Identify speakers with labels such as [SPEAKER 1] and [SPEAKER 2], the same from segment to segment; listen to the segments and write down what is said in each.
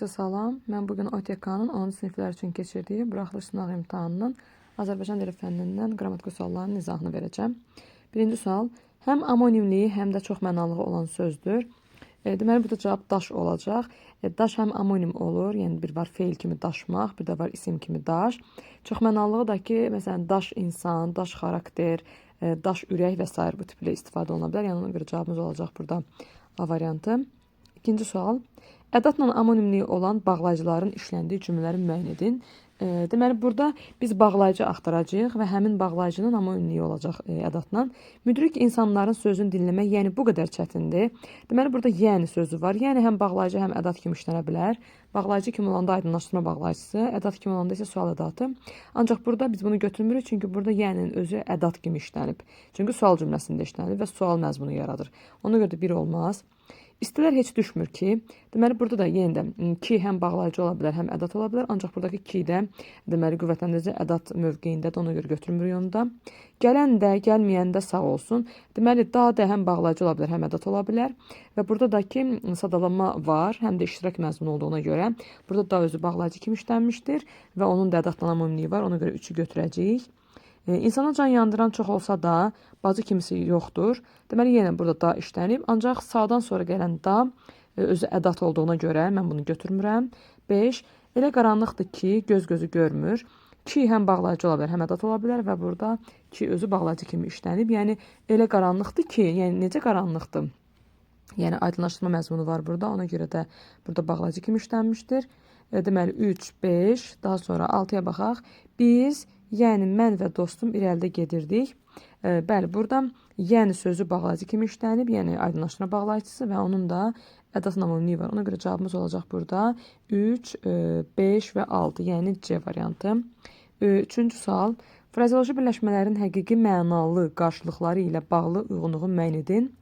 [SPEAKER 1] Hamınıza salam. Mən bugün OTK-nın 10-cu siniflər üçün keçirdiyi buraxılış sınaq imtahanının Azərbaycan dili fənnindən qrammatik suallarının izahını verəcəm. Birinci sual. Həm amonimliyi, həm də çoxmənalığı olan sözdür. Deməli, burada cavab daş olacaq. Daş həm amonim olur, yəni bir var feil kimi daşmaq, bir də var isim kimi daş. Çoxmənalığı da ki, məsələn, daş insan, daş xarakter, daş ürək və s. bu tiplə istifadə oluna bilər. Yəni, ona görə cavabımız olacaq burada A variantı. İkinci sual. Ədatla amonimliyi olan bağlayıcıların işləndiyi cümlələri müəyyən edin. Deməli, burada biz bağlayıcı axtaracağıq və həmin bağlayıcının amonimliyi olacaq ədatla. Müdrik insanların sözünü dinləmək, yəni bu qədər çətindir. Deməli, burada yəni sözü var. Yəni həm bağlayıcı, həm ədat kimi işlənə bilər. Bağlayıcı kimi olanda aydınlaşdırma bağlayıcısı, ədat kimi olanda isə sual ədatı. Ancaq burada biz bunu götürmürük, çünki burada yənin özü ədat kimi işlənib. Çünki sual cümləsində işlənib və sual məzmunu yaradır. Ona görə də bir olmaz. İstilər heç düşmür ki, deməli burada da yenə də ki həm bağlayıcı ola bilər, həm ədat ola bilər. Ancaq buradakı ki də deməli qüvvətləndirici ədat mövqeyindədir, ona görə götürmürük onu da. Gələn də, gəlməyən də sağ olsun. Deməli da da həm bağlayıcı ola bilər, həm ədat ola bilər. Və burada da ki sadalanma var, həm də iştirak məzmunu olduğuna görə burada da özü bağlayıcı kimi işlənmişdir və onun da ədatla amonimliyi var, ona görə 3-ü götürəcəyik. İnsana can yandıran çox olsa da, bacı kimisi yoxdur. Deməli, yenə burada da işlənib. Ancaq sağdan sonra gələn da özü ədat olduğuna görə mən bunu götürmürəm. 5. Elə qaranlıqdır ki, göz gözü görmür. Ki həm bağlayıcı ola bilər, həm ədat ola bilər və burada ki özü bağlayıcı kimi işlənib. Yəni, elə qaranlıqdır ki, yəni necə qaranlıqdır? Yəni, aydınlaşdırma məzmunu var burada. Ona görə də burada bağlayıcı kimi işlənmişdir. Deməli, 3, 5, daha sonra 6-ya baxaq. Biz, yəni mən və dostum irəlidə gedirdik. Bəli, burada yəni sözü bağlayıcı kimi işlənib, yəni aydınlaşdırma bağlayıcısı və onun da ədat amonimliyi var. Ona görə cavabımız olacaq burada 3, 5 və 6, yəni C variantı. Üçüncü sual. Frazeoloji birləşmələrin həqiqi mənalı qarşılıqları ilə bağlı uyğunluğu müəyyən edin.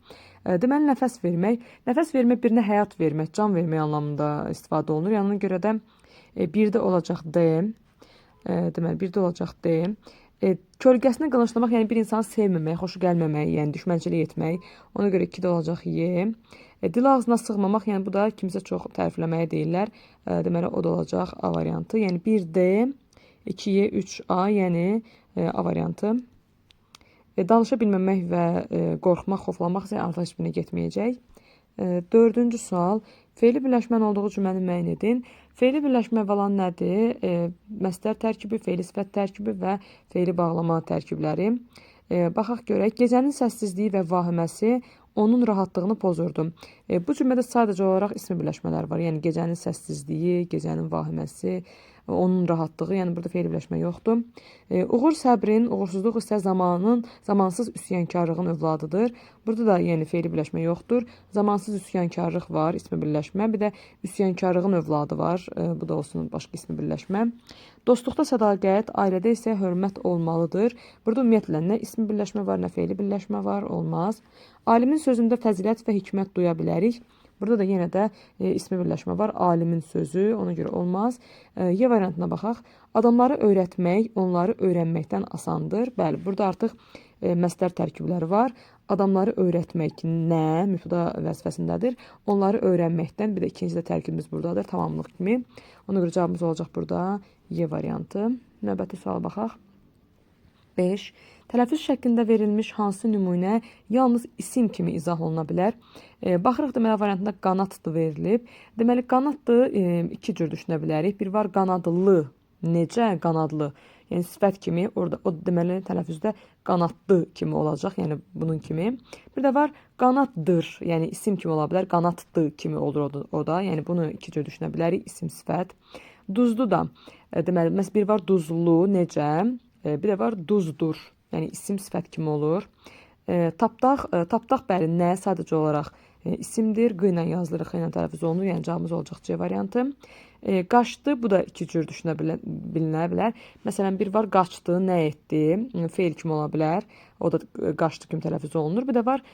[SPEAKER 1] Deməli, nəfəs vermək birinə həyat vermək, can vermək anlamında istifadə olunur. Yəni, ona görə də birdə olacaq D. Deməli, birdə olacaq D. Kölgəsini qılınclamaq, yəni bir insanı sevməmək, xoşu gəlməmək, yəni düşmənçilik etmək. Ona görə 2-də olacaq Y. Dil ağzına sığmamaq, yəni bu da kimsə çox tərifləməyə deyirlər. Deməli, o da olacaq A variantı. Yəni 1D, 2Y, 3A, yəni A variantı. Danışa bilməmək və qorxmaq, xoflamaq isə alfa heç birinə getməyəcək. Dördüncü sual. Fe'li birləşmənin olduğu cümləni müəyyən edin. Fe'li birləşmə olan nədir? Məsdər tərkibi, fe'li sifət tərkibi və fe'li bağlama tərkibləri. Baxaq görək. Gecənin səssizliyi və vahiməsi onun rahatlığını pozurdu. Bu cümlədə sadəcə olaraq ismi birləşmələr var. Yəni gecənin səssizliyi, gecənin vahiməsi, onun rahatlığı, yəni burada fe'li birləşmə yoxdur. Uğur səbrin, uğursuzluq isə zamansız üsyankarlığın övladıdır. Burada da yəni fe'li birləşmə yoxdur. Zamansız üsyankarlıq var, ismi birləşmə. Bir də üsyankarlığın övladı var. Bu da olsun başqa ismi birləşmə. Dostluqda sədaqət, ailədə isə hörmət olmalıdır. Burada ümumiyyətlə nə ismi birləşmə var, nə fe'li birləşmə var, olmaz. Alimin sözündə fəzilət və hikmət duya bilərik. Burada da yenə də ismi birləşmə var. Alimin sözü, ona görə olmaz. Y variantına baxaq. Adamları öyrətmək, onları öyrənməkdən asandır. Bəli, burada artıq məsdər tərkibləri var. Adamları öyrətmək nə? Mübtəda vəzifəsindədir. Onları öyrənməkdən, bir də ikinci də tərkibimiz buradadır, tamamlıq kimi. Ona görə cavabımız olacaq burada Y variantı. Növbəti suala baxaq. 5. Tələffüz şəklində verilmiş hansı nümunə yalnız isim kimi izah oluna bilər? Baxırıq, deməli, variantında qanaddır verilib. Deməli, qanaddır iki cür düşünə bilərik. Bir var qanadlı. Necə qanadlı? Yəni, sifət kimi, orada, o deməli, tələffüzdə qanadlı kimi olacaq, yəni bunun kimi. Bir də var qanaddır, yəni isim kimi ola bilər, qanadlı kimi olur o da. Yəni, bunu iki cür düşünə bilərik, isim, sifət. Duzlu da, deməli, bir var duzlu, necə? Bir də var duzdur, yəni isim sifət kimi olur. Tapdaq bəli, nə sadəcə olaraq isimdir. Q ilə yazılır, X ilə tələffüz olunur, yəni cavabımız olacaq C variantı. Qaçdı, bu da iki cür düşünə bilinə bilər. Məsələn, bir var qaçdı, nə etdi, feil kimi ola bilər. O da qaçdı kimi tələffüz olunur. Bir də var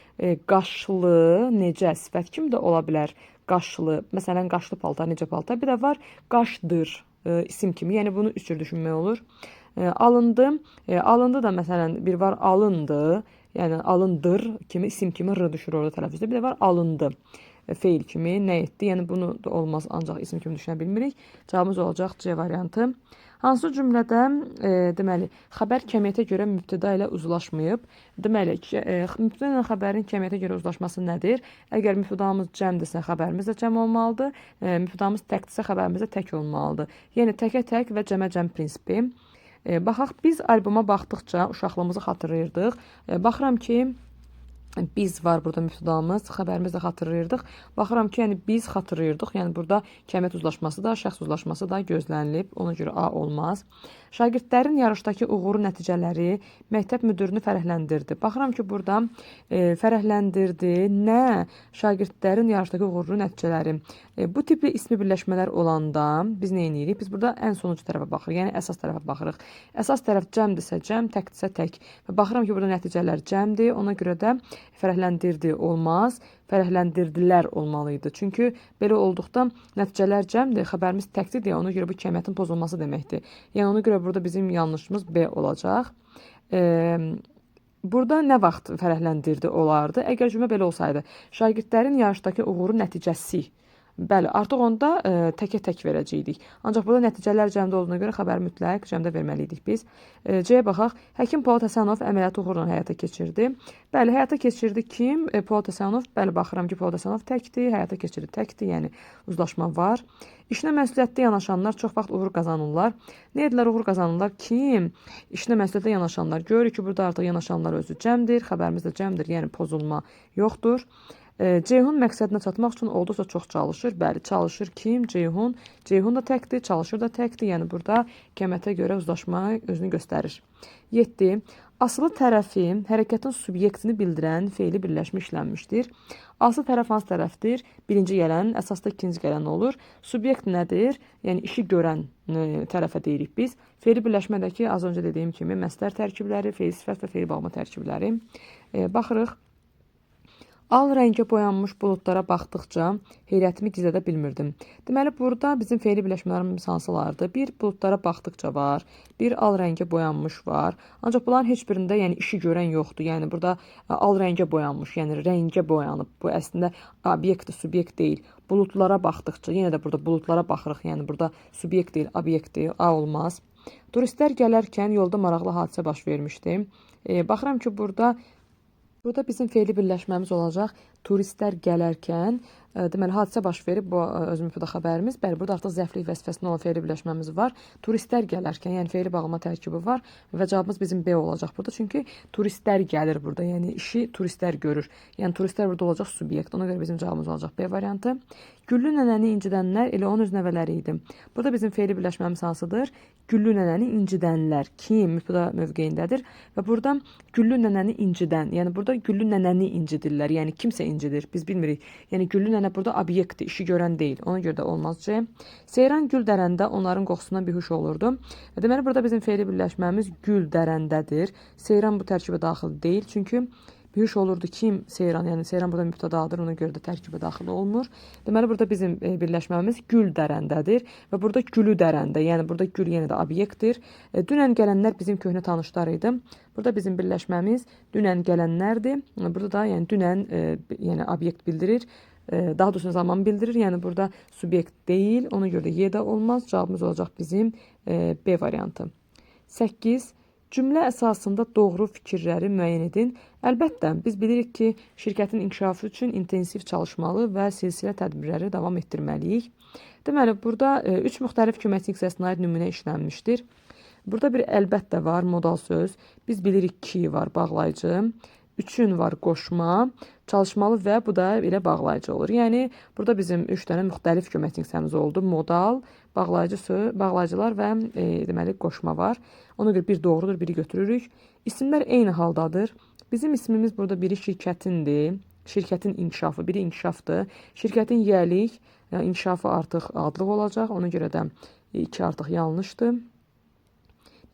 [SPEAKER 1] qaşlı, necə, sifət kimi də ola bilər. Qaşlı, məsələn, qaşlı paltar, necə paltar. Bir də var qaşdır, isim kimi, yəni bunu üç cür düşünmək olur. Alındı. Alındı da məsələn bir var alındı. Yəni alındır kimi isim kimi r düşür orada tələffüzdə. Bir də var alındı. feil kimi nə etdi? Yəni bunu da olmaz, ancaq isim kimi düşünə bilmirik. Cavabımız olacaq C variantı. Hansı cümlədə deməli xəbər kəmiyyətə görə mübtəda ilə uzlaşmayıb? Deməli mübtəda ilə xəbərin kəmiyyətə görə uzlaşması nədir? Əgər mübtədamız cəmdirsə, xəbərimiz də cəm olmalıdır. Mübtədamız təkdirsə, xəbərimiz də tək olmalıdır. Yəni təkə tək və cəmə cəm prinsipi. Baxaq, biz alboma baxdıqca uşaqlığımızı xatırlayırdıq. Baxıram ki, biz var burada mübtədamız, xəbərimiz də xatırlayırdıq. Baxıram ki, yəni biz xatırlayırdıq. Yəni burada kəmiyyət uzlaşması da, şəxs uzlaşması da gözlənilib. Ona görə A olmaz. Şagirdlərin yarışdakı uğuru nəticələri məktəb müdirini fərəhləndirdi. Baxıram ki, burada fərəhləndirdi. Nə? Şagirdlərin yarışdakı uğurlu nəticələri. Bu tipli ismi birləşmələr olanda biz nə edirik? Biz burada ən sonuncu tərəfə baxırıq. Yəni əsas tərəfə baxırıq. Əsas tərəf cəmdirsə cəm, təkdirsə tək. Və baxıram ki, burada nəticələr cəmdir. Ona görə də fərəhləndirdi olmaz, fərəhləndirdilər olmalıydı. Çünki belə olduqda nəticələr cəmdir, xəbərimiz təkdir deyə ona görə bu kəmiyyətin pozulması deməkdir. Yəni ona görə burada bizim yanlışımız B olacaq. Burada nə vaxt fərəhləndirdi olardı? Əgər cümlə belə olsaydı, şagirdlərin yarışdakı uğuru nəticəsi. Bəli, artıq onda təkə-tək verəcəydik. Ancaq burada nəticələr cəmdə olduğuna görə xəbəri mütləq cəmdə verməliydik biz. C-yə baxaq. Həkim Polad Həsənov əməliyyatı uğurla həyata keçirdi. Bəli, həyata keçirdi kim? Polad Həsənov. Bəli, baxıram ki, Polad Həsənov təkdir, həyata keçirdi təkdir, yəni uzlaşma var. İşinə məsuliyyətli yanaşanlar çox vaxt uğur qazanırlar. Nə edirlər, uğur qazanırlar? Kim? İşinə məsuliyyətli yanaşanlar. Görürük ki, burada artıq yanaşanlar özü cəmdir, xəbərimiz də cəmdir, yəni pozulma yoxdur. Ceyhun məqsədinə çatmaq üçün olduqca çox çalışır. Bəli, çalışır kim? Ceyhun. Ceyhun da təkdir, çalışır da təkdir. Yəni burada kəmiyyətə görə uzlaşma özünü göstərir. 7. Asılı tərəfi hərəkətin subyektini bildirən feili birləşmə işlənmişdir. Asılı tərəf hansı tərəfdir? Birinci gələn, əsasda ikinci gələn olur. Subyekt nədir? Yəni işi görən tərəfə deyirik biz. Feili birləşmədəki az öncə dediyim kimi məsdər tərkibləri, feil sifət və feil bağlama tərkibləri. Baxırıq. Al rəngə boyanmış buludlara baxdıqca heyrətimi gizlədə bilmirdim. Deməli, burada bizim feili birləşmələrimiz hansılardır? Bir, buludlara baxdıqca var. Bir, al rəngə boyanmış var. Ancaq bunların heç birində yəni işi görən yoxdur. Yəni burada al rəngə boyanmış, yəni rəngə boyanıb. Bu əslində obyektdir, subyekt deyil. Buludlara baxdıqca, yenə də burada buludlara baxırıq. Yəni burada subyekt deyil, obyektdir. A olmaz. Turistlər gələrkən yolda maraqlı hadisə baş vermişdi. Baxıram ki, burada bizim feili birləşməmiz olacaq. Turistlər gələrkən, deməli, hadisə baş verib, bu öz mübtəda xəbərimiz. Bəli, burada artıq zərflik vəzifəsində olan feili birləşməmiz var. Turistlər gələrkən, yəni feili bağlama tərkibi var və cavabımız bizim B olacaq burada. Çünki turistlər gəlir burada, yəni işi turistlər görür. Yəni turistlər burada olacaq subyekt. Ona görə bizim cavabımız olacaq B variantı. Güllü nənəni incidənlər elə onun öz nəvələri idi. Burada bizim feili birləşməmiz hansıdır? Güllü nənəni incidənlər. Kim mübtəda mövqeyindədir və burada güllü nənəni incidən, yəni burada güllü nənəni incidirlər. Yəni kimsə incidir, biz bilmirik. Yəni güllü nənə burada obyektdir, işi görən deyil. Ona görə də olmaz C. Seyran gül dərəndə onların qoxusundan bihuş olurdu. Deməli, burada bizim feili birləşməmiz gül dərəndədir. Seyran bu tərkibə daxil deyil, çünki bihuş olurdu kim? Seyran. Yəni Seyran burada mübtədadır, ona görə də tərkibə daxil olmur. Deməli, burada bizim birləşməmiz gül dərəndədir və burada gülü dərəndə. Yəni burada gül yenə də obyektdir. Dünən gələnlər bizim köhnə tanışlar idi. Burada bizim birləşməmiz dünən gələnlərdir. Burada da yəni dünən yəni obyekt bildirir. Daha doğrusu zaman bildirir. Yəni burada subyekt deyil. Ona görə də Y də olmaz. Cavabımız olacaq bizim B variantı. 8. Cümlə əsasında doğru fikirləri müəyyən edin. Əlbəttə, biz bilirik ki, şirkətin inkişafı üçün intensiv çalışmalı və silsilə tədbirləri davam etdirməliyik. Deməli, burada 3 müxtəlif köməkçilik hissəsinə aid nümunə işlənmişdir. Burada bir əlbəttə var, modal söz. Biz bilirik ki, var bağlayıcı. Üçün var qoşma, çalışmalı və bu da ilə bağlayıcı olur. Yəni, burada bizim 3 dənə müxtəlif köməkçilik hissəmiz oldu. Modal, bağlayıcılar və deməli qoşma var. Ona görə bir doğrudur, biri götürürük. İsimlər eyni haldadır. Bizim ismimiz burada biri şirkətindir. Şirkətin inkişafı, biri inkişafdır. Şirkətin yiyəlik, inkişafı artıq adlıq olacaq. Ona görə də 2 artıq yanlışdır.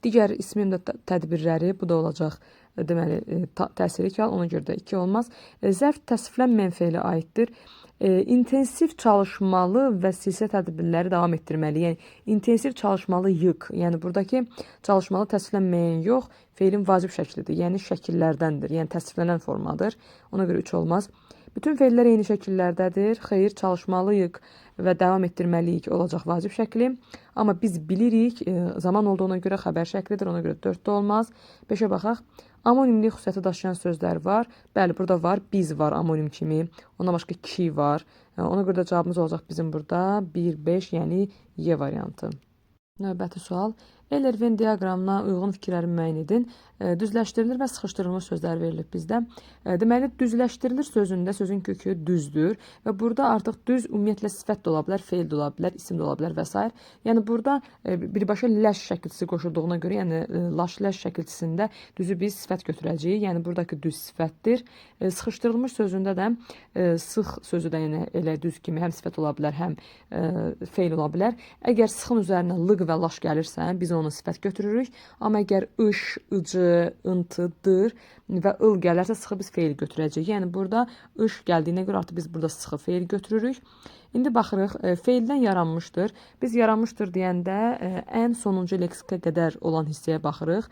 [SPEAKER 1] Digər ismin də tədbirləri, bu da olacaq. Deməli, təsiri kal, ona görə də 2 olmaz. Zərf təsviflənməyən feilə aiddir. İntensiv çalışmalı və silsilə tədbirləri davam etdirməli. Yəni, intensiv çalışmalıyıq. Yəni, buradakı çalışmalı təsviflənməyən yox, feilin vacib şəklidir. Yəni, şəkillərdəndir. Yəni, təsviflənən formadır. Ona görə 3 olmaz. Bütün feillər eyni şəkillərdədir. Xeyr, çalışmalıyıq və davam etdirməliyik olacaq vacib şəkli. Amma biz bilirik, zaman olduğuna görə xəbər şəklidir, ona görə 4-də olmaz. 5-ə baxaq. Amonimli xüsusiyyəti daşıyan sözlər var. Bəli, burada var, biz var amonim kimi. Ondan başqa ki var. Ona görə də cavabımız olacaq bizim burada 1-5, yəni Y variantı. Növbəti sual. Eyler-Venn diaqramına uyğun fikirləri müəyyən edin. Düzləşdirilir və sıxışdırılmış sözlər verilib bizdə. Deməli, düzləşdirilir sözündə sözün kökü düzdür və burada artıq düz ümumiyyətlə sifət də ola bilər, feil də ola bilər, isim də ola bilər və s. Yəni burada birbaşa ləş şəkilçisi qoşulduğuna görə, yəni laş-ləş şəkilçisində düzü biz sifət götürəcəyik. Yəni buradakı düz sifətdir. Sıxışdırılmış sözündə də sıx sözü də yəni elə düz kimi həm sifət ola bilər, həm feil ola bilər. Əgər sıxın üzərinə lıq və laş gəlirsə, biz onu sifət götürürük. Amma əgər ış, ıcı, ıntı, dır və ıl gələrsə sıxı biz feil götürəcəyik. Yəni burada ış gəldiyinə görə artıq biz burada sıxı feil götürürük. İndi baxırıq, feildən yaranmışdır. Biz yaranmışdır deyəndə ən sonuncu leksikə qədər olan hissəyə baxırıq.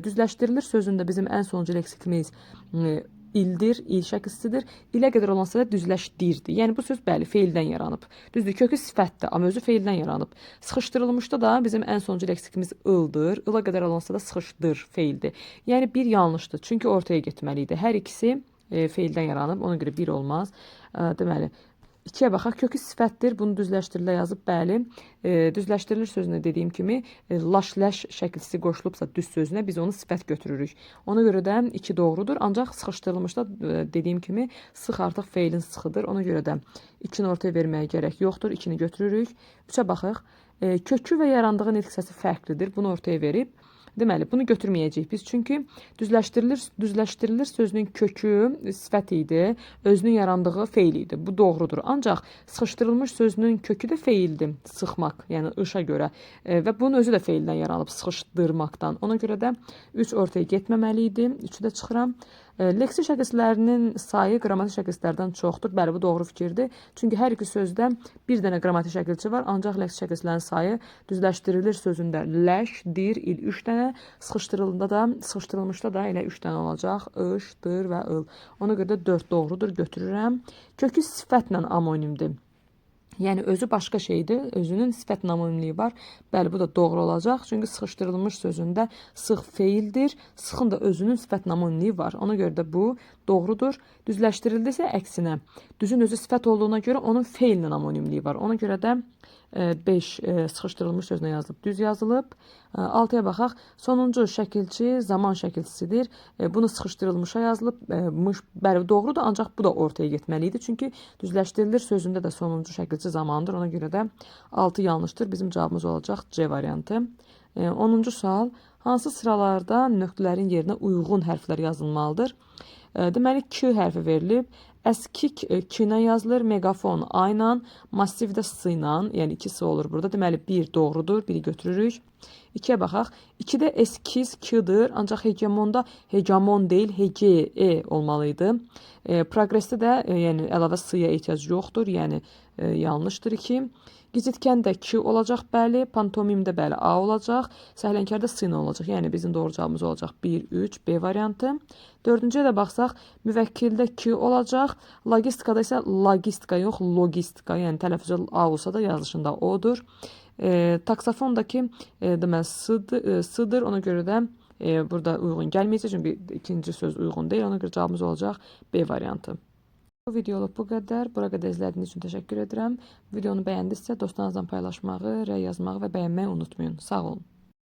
[SPEAKER 1] Düzləşdirilir sözündə bizim ən sonuncu leksikimiz ildir, il şəkilçisidir. İlə qədər olansa da düzləşdirdi. Yəni bu söz bəli feildən yaranıb. Düzdür, kökü sifətdir, amma özü feildən yaranıb. Sıxışdırılmışda da bizim ən sonuncu leksikimiz ildir. İla qədər olansa da sıxışdır feildir. Yəni bir yanlışdır. Çünki ortaya getməli idi. Hər ikisi feildən yaranıb. Ona görə bir olmaz. Deməli 2-yə baxaq. Kökü sifətdir. Bunu düzləşdirilə yazıb, bəli. Düzləşdirilir sözünə dediyim kimi laş-ləş şəkilçisi qoşulubsa düz sözünə biz onu sifət götürürük. Ona görə də 2 doğrudur. Ancaq sıxışdırılmışda dediyim kimi sıx artıq feilin sıxıdır. Ona görə də 2-ni ortaya verməyə gərək yoxdur. 2-ni götürürük. 3-ə baxaq. Kökü və yarandığı nitq səsi fərqlidir. Bunu ortaya verib. Deməli, bunu götürməyəcəyik biz. Çünki düzləşdirilir sözünün kökü sifət idi, özünün yarandığı feil idi. Bu doğrudur. Ancaq sıxışdırılmış sözünün kökü də feildir, sıxmaq, yəni ışa görə. Və bunun özü də feildən yaranıb, sıxışdırmaqdan. Ona görə də 3 ortaya getməməli idi. 3-ü də çıxıram. Leksik şəkilçilərinin sayı qrammatik şəkilçilərdən çoxdur. Bəli, bu doğru fikirdir. Çünki hər iki sözdə bir dənə qrammatik şəkilçi var, ancaq leksik şəkilçilərin sayı düzləşdirilir sözündə ləş, dir, il 3 dənə, sıxışdırılmışda da elə 3 dənə olacaq, ış, dır və ıl. Ona görə də 4 doğrudur, götürürəm. Kökü sifətlə amonimdir. Yəni özü başqa şeydir, özünün sifət amonimliyi var. Bəli, bu da doğru olacaq. Çünki sıxışdırılmış sözündə sıx feildir. Sıxın da özünün sifət amonimliyi var. Ona görə də bu doğrudur. Düzləşdirildisə əksinə. Düzün özü sifət olduğuna görə onun feillə amonimliyi var. Ona görə də 5 sıxışdırılmış sözünə yazılıb, düz yazılıb. 6-ya baxaq. Sonuncu şəkilçi zaman şəkilçisidir. Bunu sıxışdırılmışa yazılıb. Bəli, doğrudur, ancaq bu da ortaya getməli idi. Çünki düzləşdirilir sözündə də sonuncu şəkilçi zamandır. Ona görə də 6 yanlışdır. Bizim cavabımız olacaq C variantı. 10-cu sual. Hansı sıralarda nöqtələrin yerinə uyğun hərflər yazılmalıdır? Deməli, Q hərfi verilib. Əskik Q ilə yazılır, megafon A ilə, massiv də S ilə, yəni 2 S olur burada. Deməli, 1 doğrudur, 1-i götürürük. 2-yə baxaq. 2-də eskiz Q-dır, ancaq hegemonda hegemon deyil, hege olmalıydı. Progresdə də yəni əlavə S-ya ehtiyac yoxdur, yəni yanlışdır 2. Gicitkən də Q olacaq, bəli. Pantomimdə bəli A olacaq. Səhlənkarda S ilə olacaq. Yəni bizim doğru cavabımız olacaq 1, 3, B variantı. 4-cüyə də baxsaq, müvəkkildə Q olacaq. Logistikada isə logistika yox, logistika. Yəni tələffüzü A olsa da yazılışında O'dur. Taksofondakı deməli S-dır. Ona görə də burada uyğun gəlməyəcək. Çünki ikinci söz uyğun deyil. Ona görə cavabımız olacaq B variantı. Bu videoluk bu qədər. Bura qədər izlədiyiniz üçün təşəkkür edirəm. Videonu bəyəndinizsə dostlarınızla paylaşmağı, rəy yazmağı və bəyənməyi unutmayın. Sağ olun.